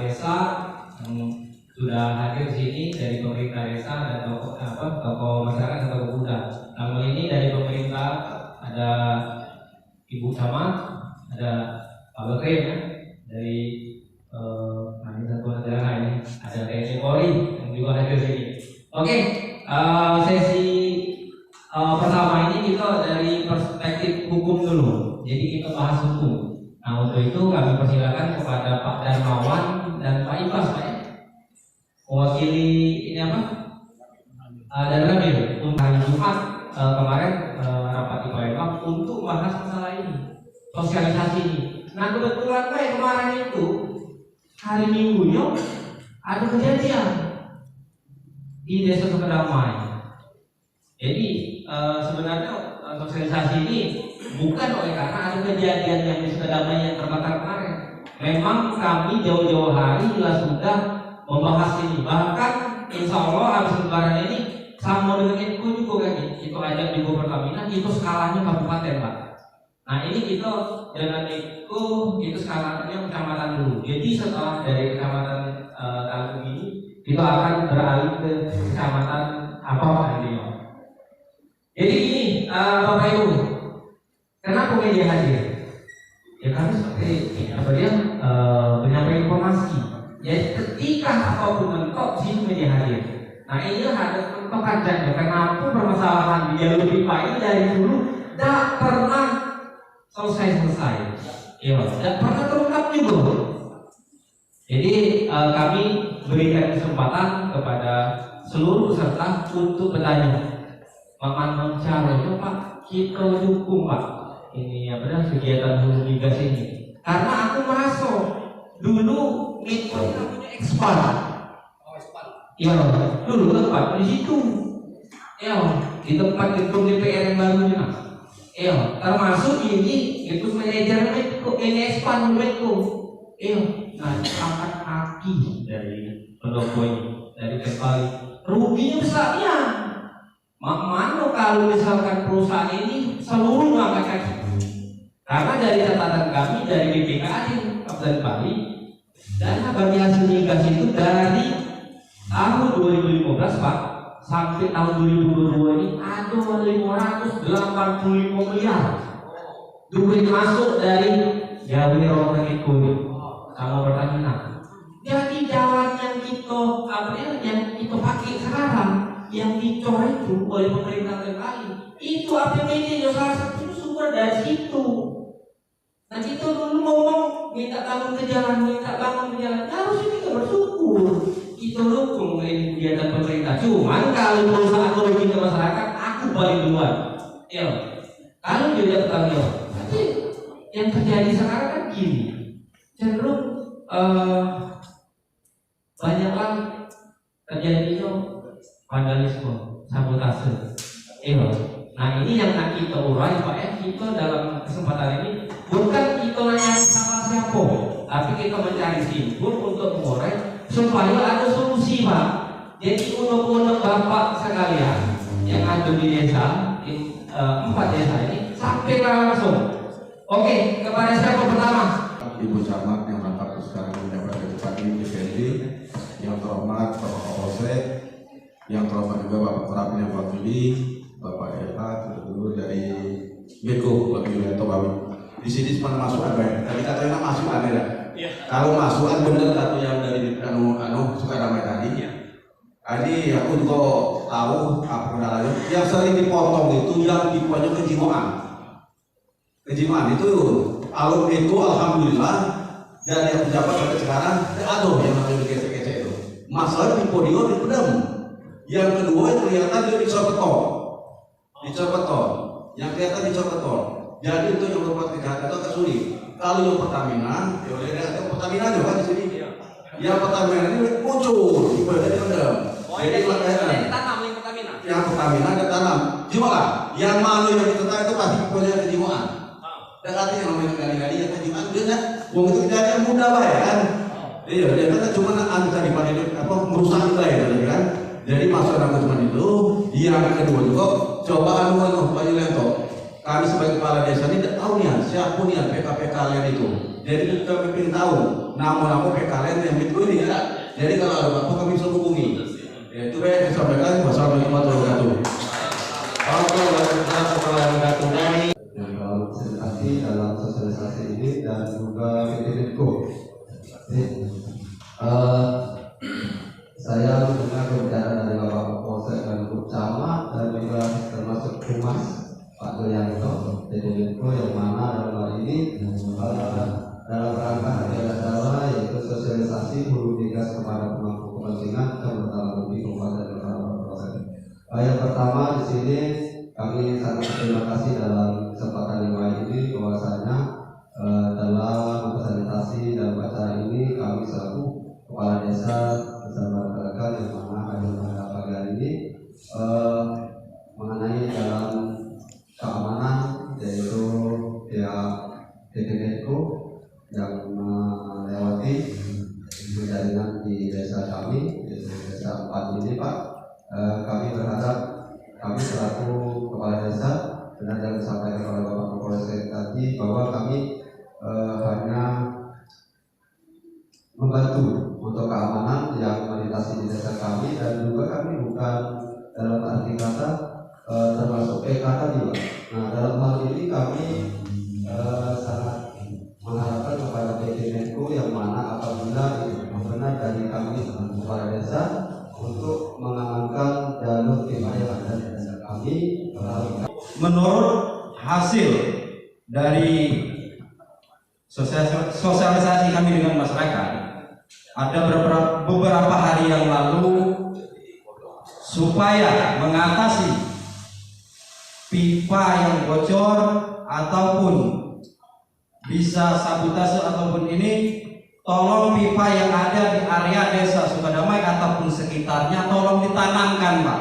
desa yang sudah hadir di sini dari pemerintah desa dan tokoh masyarakat atau pemuda. Namun ini dari pemerintah ada Ibu Camat, ada Pak Bekri ya, dari satu negara ini ada TNI Polri yang juga hadir di sini. Oke, sesi pertama ini kita dari perspektif hukum dulu. Jadi kita bahas hukum. Nah untuk itu kami persilakan kepada Pak Darmawan dan Pak Ibas, Pak ya, mewakili ini apa? Dan Rabil untuk hari Jumat kemarin rapat di Palembang untuk bahas masalah ini, sosialisasi ini. Nah kebetulan Pak kemarin itu hari Minggunya ada kejadian di Desa Sukedamai. Jadi sebenarnya sosialisasi ini bukan oleh karena ada kejadian yang di Sukedamai yang terbakar kemarin. Memang kami jauh-jauh hari sudah membahas ini. Bahkan insya Allah habis lebaran ini sama dengan itu juga kan, itu ajak juga Pertamina, itu skalanya kabupaten Pak. Nah ini kita dengan itu skalanya kecamatan dulu. Jadi setelah dari kecamatan Talung ini kita akan beralih ke kecamatan apa Pak nantinya. Jadi ini Bapak Ibu, kenapa media hadir? Ya kami seperti menyampaikan informasi. Ya ketika apapun mentok sih media hadir. Nah ini harus mentok aja. Kenapa permasalahan di jalur pipa ini dari dulu tidak pernah selesai. Ya, tidak pernah terungkap juga. Jadi kami berikan kesempatan kepada seluruh peserta untuk bertanya. Makan mencari Pak, kita dukung Pak. Ini kegiatan hulu migas ini. Karena aku merasa dulu itu namanya ekspan. Ya, dulu tempat di situ. Ya, di tempat gedung DPR yang baru ini. Ya, termasuk ini itu manajer Medco, ini ekspan Medco. Ya, nah angkat kaki dari pendopo ini, dari Kepali. Ruginya besarnya. Mana kalau misalkan perusahaan ini seluruh angkat kaki? Karena dari catatan kami dari BPKAD Kabupaten Bali, dana bagi hasil migas itu dari tahun 2015 Pak sampai tahun 2022 ini ada 585 miliar duit masuk dari Jawa Romaniko sama Pertamina. Jadi jalan yang kita pakai sekarang yang dicor itu oleh pemerintah Bali itu APBD salah satu sumber dari situ. Nah kita dulu ngomong minta bangun ke jalan, harusnya kita bersyukur, kita dukung kegiatan pemerintah. Cuman kalau perusahaan lebih ke masyarakat, aku paling duluan. Ya, kalau dia bertanggung jawab. Tapi yang terjadi sekarang kan gini, cenderung banyaklah terjadinya vandalisme, sabotase. Nah ini yang akan kita urai Pak ya. Kita dalam kesempatan ini bukan kita nanya salah siapa, tapi kita mencari simpul untuk mengurai supaya ada solusi Pak. Jadi untuk Bapak sekalian yang ada di desa, 4 desa ini sampai langsung. Oke, kepada siapa pertama? Ibu Camat yang rapat sekarang menjabat Bupati DPRD, yang terhormat Bapak Kapolsek, yang terhormat juga Bapak Korapin yang wakili, Bapak Eka, dulu dari Beko, Bapak Yulianto Bawi. Di sini cuma masukan baik. Tadi katanya masukan ya. Kalau masukan benar atau yang dari Sukedamai tadi. Tadi aku juga tahu apa kendalanya. Yang sering dipotong itu yang tipenya kejiwaan. Kejiwaan itu alur itu alhamdulillah dari yang pejabat sampai sekarang ada yang namanya kece-kece itu. Masalah tipe dia dipedam. Yang kedua yang kelihatan dia dicopot beton, yang kelihatan dicopot beton. Jadi itu yang berbuat kejahatan itu agak sulit. Kalau yang Pertamina, ya udah ada Pertamina juga di sini. Yang Pertamina ini muncul, ibaratnya pendam. Jadi makanya tanam yang Pertamina. Yang Pertamina ada tanam. Gimana? Yang mana yang ditanam itu pasti punya kejiwaan. Dan artinya yang namanya gali-gali yang kejiwaan dia kan, wong itu kejadian mudah lah ya kan. Iya, dia kan cuma tadi pada itu merusak kita ya kan. Jadi masalah cuma itu. Yang kedua juga coba Pak Yulianto. Kami sebagai kepala desa ini tidak tahu nih siapa nih PKP kalian itu. Jadi kami ingin tahu nama-nama kalian yang itu ini ya. Jadi kalau ada apa kami bisa hubungi. Ya, itu saya sampaikan. Wassalamualaikum warahmatullahi wabarakatuh. Yang kalau presentasi dalam sosialisasi ini dan juga PTPKO. Saya mendengar pembicaraan dari Bapak Kapolsek dan Grup Camat dan juga termasuk Humas Pak Doyanto PTPKO yang mana dalam hal ini dalam rangka hari acara yaitu sosialisasi hulu migas kepada pemangku kepentingan terutama lebih kepada proses. Yang pertama di sini kami sangat terima kasih dalam kesempatan yang baik ini bahwasanya dalam presentasi dalam acara ini kami selaku kepala desa bersama rekan yang mana hadir pada pagi hari ini mengenai dalam keamanan yaitu pihak PTPKO yang melewati jaringan di desa kami, yaitu desa 4 ini Pak. Kami berharap kami selaku kepala desa benar yang disampaikan oleh Bapak Kapolsek tadi bahwa kami hanya membantu untuk keamanan yang melintasi di desa kami dan juga kami bukan dalam arti kata termasuk PK tadi Pak. Nah dalam hal ini kami sangat mengharapkan kepada PTPKO yang mana apabila itu benar dari kami kepala desa untuk mengamankan jalur pipa yang ada di desa kami. Menurut hasil dari sosialisasi kami dengan masyarakat, ada beberapa hari yang lalu supaya mengatasi pipa yang bocor ataupun bisa sabotase ataupun ini, tolong pipa yang ada di area desa Sukadamai ataupun sekitarnya tolong ditanamkan Pak.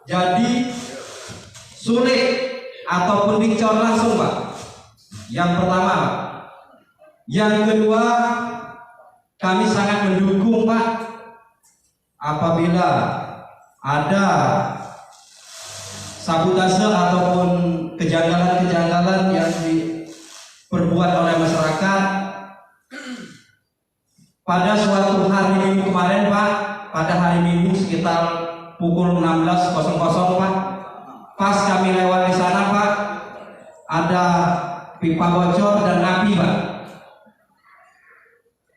Jadi sulit ataupun dicor langsung Pak. Yang pertama Pak. Yang kedua, kami sangat mendukung Pak apabila ada sabotase ataupun kejanggalan-kejanggalan yang diperbuat oleh masyarakat. Pada suatu hari Minggu kemarin Pak, pada hari Minggu sekitar pukul 16.00 Pak, pas kami lewat di sana Pak, ada pipa bocor dan api Pak.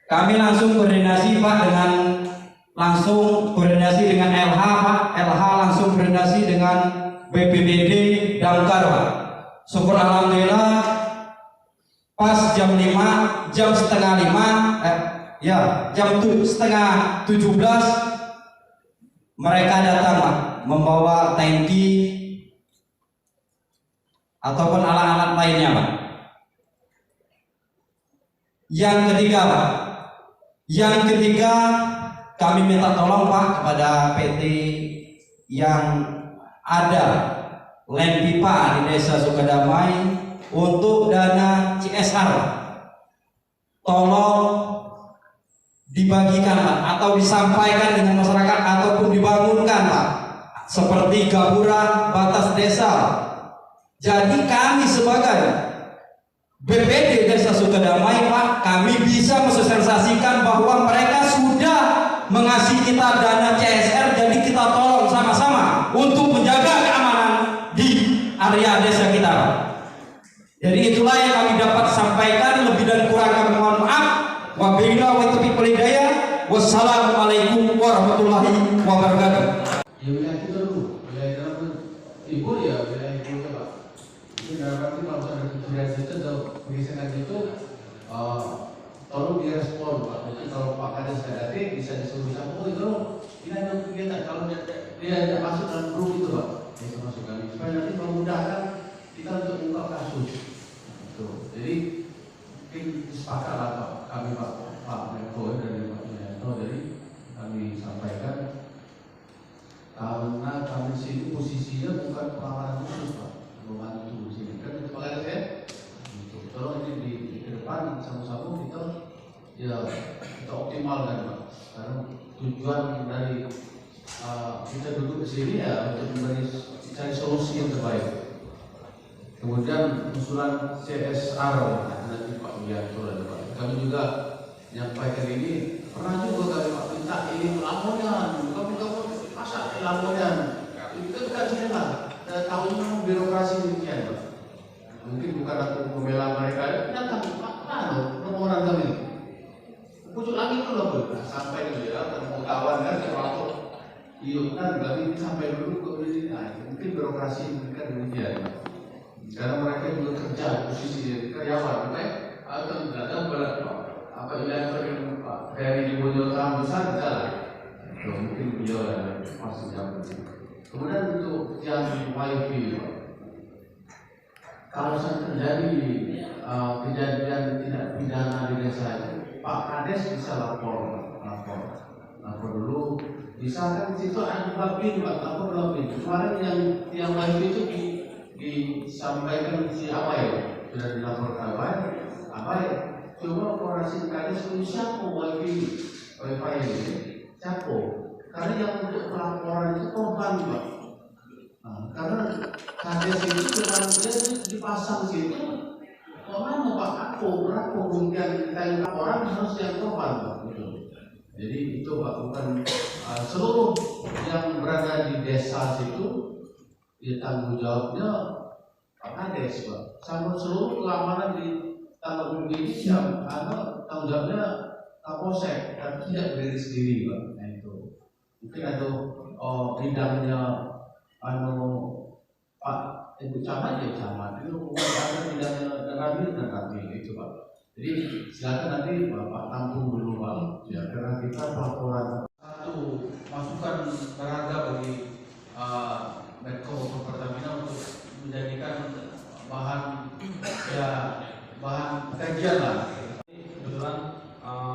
Kami langsung koordinasi Pak dengan LH Pak, LH langsung koordinasi dengan BPBD Damkar Pak. Syukur alhamdulillah pas jam 5, jam setengah 5, jam 6:30 mereka datang Pak, membawa tangki ataupun alat-alat lainnya Pak. Yang ketiga kami minta tolong Pak kepada PT yang ada lem pipa di desa Sukadamai untuk dana CSR, tolong dibagikan Pak, atau disampaikan dengan masyarakat ataupun dibangunkan Pak, seperti gapura batas desa. Jadi kami sebagai BPD Desa Sukadamai Pak, kami bisa mensosialisasikan bahwa mereka sudah mengasih kita dana CSR, jadi kita tolong sama-sama untuk menjaga keamanan di area desa kita Pak. Jadi itulah yang kami dapat sampaikan, lebih dan kurang kami mohon maaf. Wabillahi taufiq wal hidayah. Wassalamualaikum warahmatullahi wabarakatuh. Ya wilayah kita dulu, wilayah ibu ya wilayah ibu Pak. Jadi dalam arti kalau ada kejadian itu atau pergeseran itu, tolong direspon Pak. Jadi kalau Pak Kades Kadate bisa disuruh sama, itu ini ada kegiatan kalau dia tidak masuk dalam grup itu Pak, bisa masuk kami supaya nanti memudahkan kita untuk mengungkap kasus. Jadi mungkin sepakat lah Pak, kami Pak Menko dari Pak Doyanto, jadi kami sampaikan karena kami sini posisinya bukan pengamanan khusus Pak, membantu sini kan itu Pak ya. Tolong ini di ke depan sama-sama kita optimalkan Pak, karena tujuan dari kita duduk di sini ya untuk cari solusi yang terbaik. Kemudian usulan CSR nanti Pak Wiyanto dan Pak kami juga menyampaikan ini. Pernah juga kami Pak minta ini laporan, kamu masa laporan itu kan sudah tahunya birokrasi demikian Pak. Mungkin bukan aku membela mereka, datang laporan kami. Pucuk lagi itu loh, sampai ke dia ketemu kawan kan waktu iya kan kami sampai dulu ke ini, mungkin birokrasi mereka demikian. Karena mereka juga kerja posisi karyawan, atau datang apa yang Pak Ferry Bojo Tamu besar jalan, mungkin beliau masih jam. Kemudian untuk yang wifi, kalau terjadi kejadian tidak pidana di desa itu, Pak Kades bisa lapor dulu. Bisa kan situ ada babin, Pak, lapor babin. Kemarin yang wifi itu disampaikan si Abai, sudah dilaporkan Abai. Coba korasi Kades siapa wifi ini, siapa? Karena yang untuk pelaporan itu korban, Pak. Karena Kades itu dengan dia dipasang situ, mana Pak aku berapa kemudian kita yang laporan harus yang korban, Pak. Jadi itu Pak, bukan seluruh yang berada di desa situ ya tanggung jawabnya Pak Kades, Pak. Sama seluruh keamanan di tanggung ini yang tanggung jawabnya Kapolsek, tapi tidak berdiri sendiri, Pak. Nah itu mungkin ada bidangnya Pak Ibu Camat ya Camat itu bukan bidangnya dan kami itu Pak. Jadi silakan nanti Bapak tampung dulu Pak. Ya karena kita pelaporan satu masukan berharga bagi Medco Pertamina untuk menjadikan bahan kajian lah. Kebetulan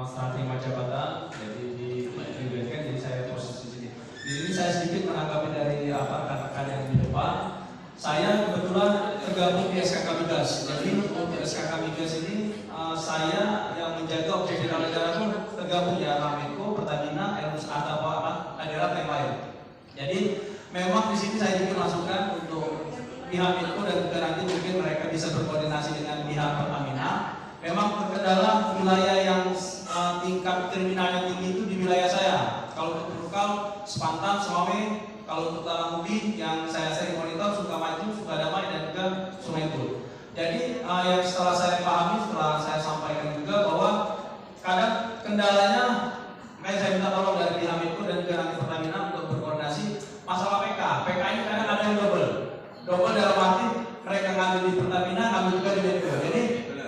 saat terima jabatan jadi diberikan, jadi saya posisi sini. Di sini saya sedikit menanggapi dari apa katakan yang di depan. Saya kebetulan tergabung di SKK Migas. Jadi untuk SKK Migas ini saya yang menjaga objek vital negara pun tergabung di Medco, Pertamina, Erus atau daerah yang lain. Jadi memang di sini saya ingin masukkan untuk pihak Medco dan juga nanti mungkin mereka bisa berkoordinasi dengan pihak Pertamina. Memang terkendala wilayah yang tingkat kriminalnya tinggi itu di wilayah saya. Kalau untuk Trukal, Sepantan, Semawe, kalau untuk Talamudi yang saya sering monitor Sukamaju, Sukadamai dan juga Sungai Pul. Jadi yang setelah saya pahami, setelah saya sampaikan juga bahwa kadang kendalanya, makanya saya minta tolong dari pihak Medco dan juga nanti Pertamina untuk berkoordinasi masalah PK. PK ini kadang ada yang double dalam arti mereka ngambil di Pertamina, ngambil juga di Medco. Jadi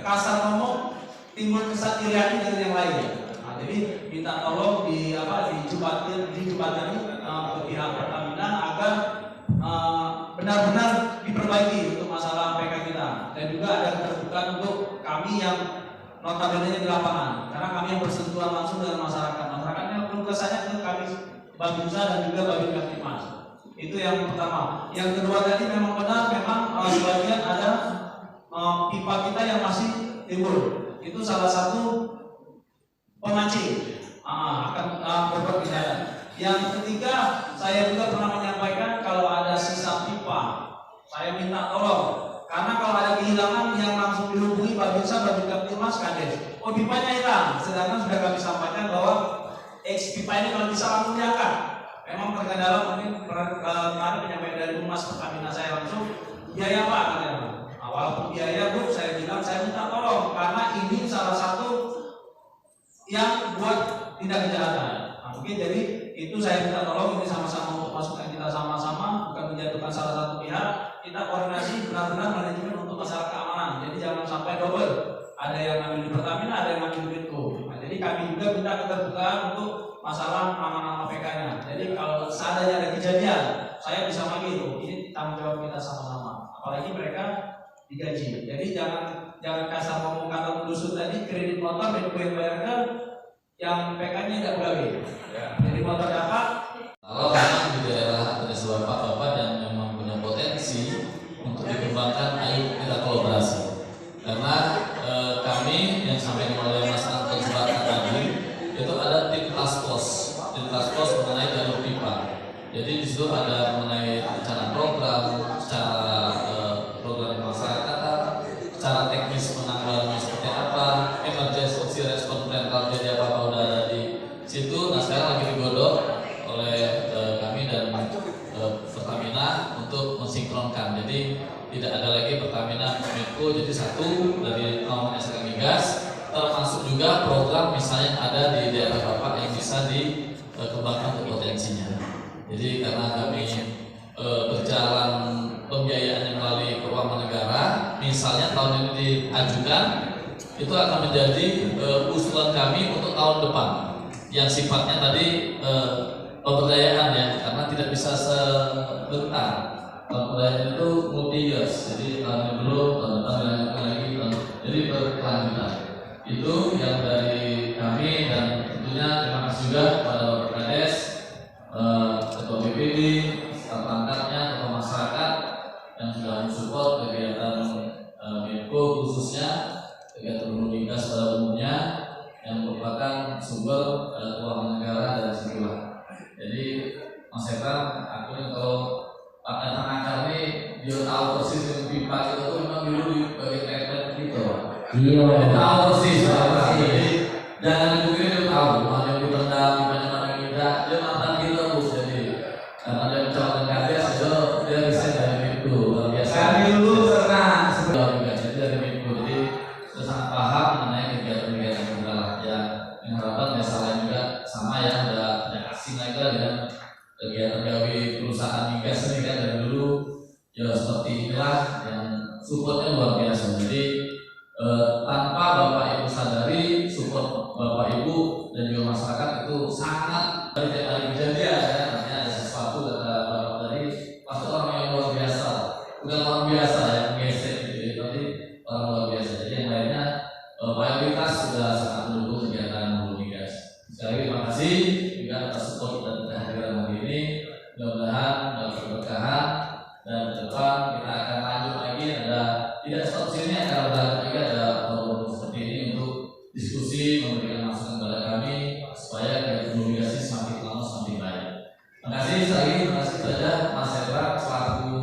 kasar ngomong timbul kesan iriani dengan yang lain. Nah, jadi minta tolong dijubatkan ke pihak Pertamina agar benar-benar diperbaiki untuk masalah PK kita, dan juga ada keterbukaan untuk kami yang notabene di lapangan, karena kami yang bersentuhan langsung dengan masyarakat yang belum kesannya ke kami Babinsa dan juga Babin Kaptimas. Itu yang pertama. Yang kedua tadi memang benar, memang sebagian ada pipa kita yang masih timbul. Itu salah satu pemancing akan berbuat kejahatan. Yang ketiga, saya juga pernah menyampaikan kalau ada sisa pipa, saya minta tolong. Karena kalau ada kehilangan yang langsung dihubungi Babinsa, Babin Kaptimas, Kades. Oh pipanya hilang, sedangkan sudah kami sampaikan bahwa pipa ini kalau bisa langsung diangkat. Memang terkendala mungkin kemarin penyampaian dari Humas Pertamina saya langsung biaya apa katanya. Walaupun biaya Bu, saya bilang saya minta tolong karena ini salah satu yang buat tindak kejahatan. Nah, mungkin jadi itu saya minta tolong, ini sama-sama untuk masukan kita sama-sama, bukan menjatuhkan salah satu pihak. Kita koordinasi benar-benar manajemen untuk masalah keamanan. Jadi jangan sampai double. Ada yang ngambil di Pertamina, ada yang ngambil di Medco. Nah, jadi kami juga minta keterbukaan untuk masalah nama-nama PK-nya. Jadi kalau seandainya ada kejadian, saya bisa manggil. Ini tanggung jawab kita sama-sama. Apalagi mereka digaji. Jadi jangan kasar ngomong kata pendusuk tadi, kredit motor Medco yang bayarkan, yang PK-nya tidak pegawai. Jadi motor dapat. Kalau memang di daerah ada sebuah bapak dan memang punya potensi untuk dikembangkan, ayo kita kolaborasi. Karena kami yang sampaikan oleh Mas Anton Sebastian tadi itu ada tim task force mengenai jalur pipa. Jadi di situ ada mengenai rencana program, secara program masyarakat, secara teknis penanggulangannya seperti apa, emergency Menko, jadi satu dari naungan SK Migas, termasuk juga program misalnya ada di daerah Bapak yang bisa dikembangkan ke potensinya. Jadi karena kami berjalan pembiayaannya melalui keuangan negara, misalnya tahun ini diajukan, itu akan menjadi usulan kami untuk tahun depan yang sifatnya tadi pemberdayaan ya, karena tidak bisa sebentar. Pemberdayaan itu multi years, jadi tahun ini belum, tahun depan dilanjutkan lagi, jadi berkelanjutan. Itu yang dari kami, dan tentunya terima kasih juga kepada Bapak Kades, Ketua BPD, staf perangkatnya, tokoh masyarakat yang sudah mensupport kegiatan Menko, khususnya kegiatan hulu migas pada umumnya yang merupakan sumber keuangan negara dari situlah. Jadi Mas Etam, aku ini kalau Pak Datang Akar ini dia tahu persis yang pipa itu memang dulu di bagian airport gitu. Iya. Dia tahu persis. Jadi jangan mungkin dia tahu mana yang ditendang, mana yang tidak. Dia mantan gitu terus. Jadi karena dia mencalonkan Kades, dia bisa dari itu luar biasa. Kami dulu pernah Jadi dari itu, jadi sudah sangat paham mengenai kegiatan-kegiatan segala. Ya, yang harapan desa lain juga sama ya, ada asing lagi lah dengan kegiatan gawe perusahaan migas ini kan dari dulu ya seperti inilah yang supportnya luar biasa. Jadi tanpa Bapak Ibu sadari, support Bapak Ibu dan juga masyarakat itu sangat dari tiap hari kejadian ya, artinya ada sesuatu kata Bapak tadi, pasti orang yang luar biasa, bukan orang biasa yang gesek gitu, tapi orang luar biasa. Jadi yang lainnya mayoritas sudah sangat mendukung kegiatan hulu migas. Sekali lagi terima kasih juga atas support dan kehadiran hari ini. Mudah-mudahan dapat keberkahan dan ke depan kita akan lanjut lagi. Ada tidak stop sini, akan berlanjut lagi, ada forum seperti ini untuk diskusi, memberikan masukan kepada kami supaya kegiatan hulu migas ini semakin lama semakin baik. Terima kasih sekali lagi, terima kasih saja Mas Hendra selaku